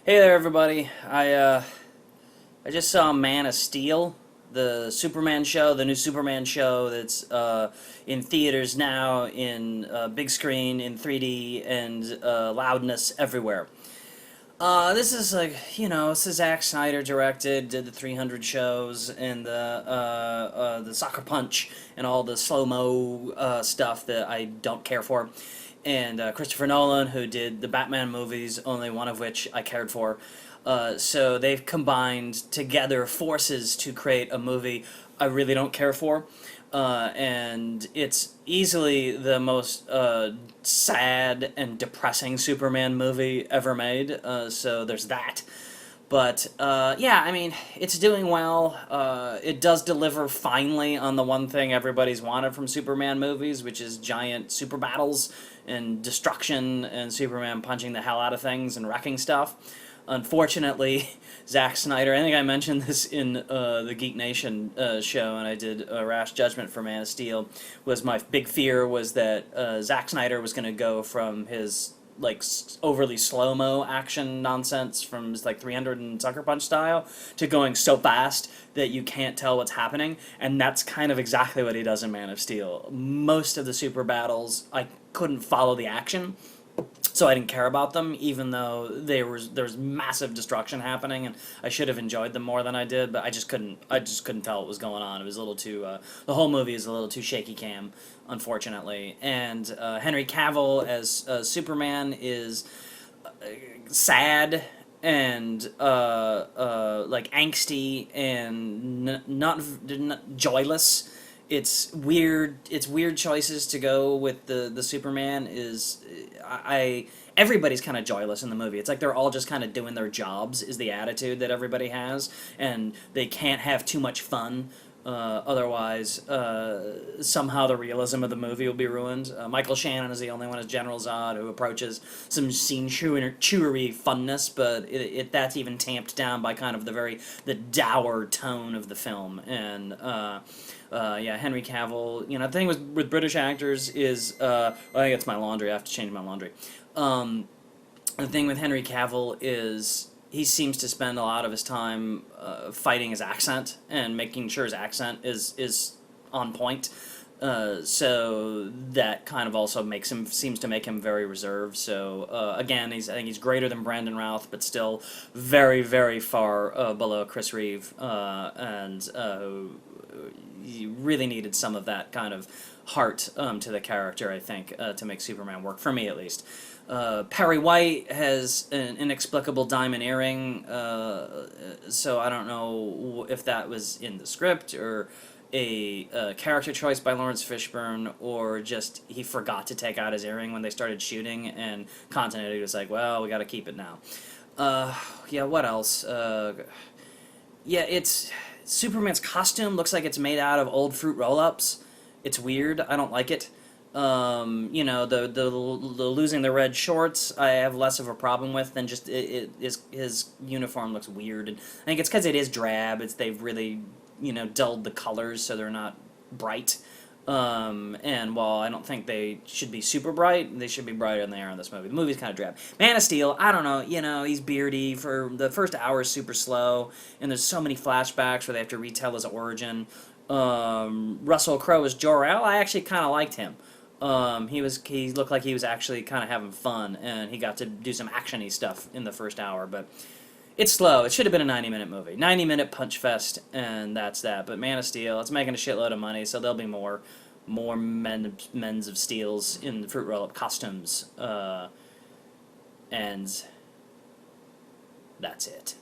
Hey there, everybody. I just saw Man of Steel, the Superman show, the new Superman show that's in theaters now, in big screen, in 3D, and loudness everywhere. This is this is Zack Snyder directed, did the 300 shows and the Soccer Punch and all the slow mo stuff that I don't care for, and Christopher Nolan, who did the Batman movies, only one of which I cared for. So they've combined together forces to create a movie I really don't care for. And it's easily the most sad and depressing Superman movie ever made. So there's that. But yeah, I mean, it's doing well. It does deliver finally on the one thing everybody's wanted from Superman movies, which is giant super battles and destruction and Superman punching the hell out of things and wrecking stuff. Unfortunately, Zack Snyder, I think I mentioned this in the Geek Nation show, and I did a rash judgment for Man of Steel, was my big fear was that Zack Snyder was going to go from his overly slow-mo action nonsense from his 300 and Sucker Punch style to going so fast that you can't tell what's happening, and that's kind of exactly what he does in Man of Steel. Most of the super battles, I couldn't follow the action, so I didn't care about them, even though there was massive destruction happening, and I should have enjoyed them more than I did. But I just couldn't tell what was going on. It was a little too the whole movie is a little too shaky cam, unfortunately. And Henry Cavill as Superman is sad and angsty and not joyless. It's weird. It's weird choices to go with the Superman. Everybody's kind of joyless in the movie. It's like they're all just kind of doing their jobs. Is the attitude that everybody has, and they can't have too much fun. Otherwise, somehow the realism of the movie will be ruined. Michael Shannon is the only one as General Zod who approaches some scene chewery funness, but that's even tamped down by kind of the dour tone of the film. And yeah, Henry Cavill. The thing with British actors is I think it's my laundry. I have to change my laundry. The thing with Henry Cavill is he seems to spend a lot of his time fighting his accent and making sure his accent is on point. So that kind of also seems to make him very reserved. So again, I think he's greater than Brandon Routh, but still very, very far below Chris Reeve, and he really needed some of that kind of heart to the character, I think, to make Superman work, for me at least. Perry White has an inexplicable diamond earring, so I don't know if that was in the script or a character choice by Lawrence Fishburne, or just he forgot to take out his earring when they started shooting, and continuity was like, well, we gotta keep it now. Yeah, what else? Yeah, it's Superman's costume looks like it's made out of old fruit roll-ups. It's weird. I don't like it. The losing the red shorts I have less of a problem with than just his uniform looks weird, and I think it's because it is drab. They've really dulled the colors so they're not bright. And while I don't think they should be super bright, they should be brighter than they are in this movie. The movie's kind of drab. Man of Steel, I don't know, he's beardy. For the first hour is super slow, and there's so many flashbacks where they have to retell his origin. Russell Crowe as Jor-El, I actually kind of liked him. He looked like he was actually kind of having fun, and he got to do some actiony stuff in the first hour, but it's slow. It should have been a 90-minute movie. 90-minute punch fest, and that's that. But Man of Steel, it's making a shitload of money, so there'll be more men's of Steels in the fruit roll-up costumes, and that's it.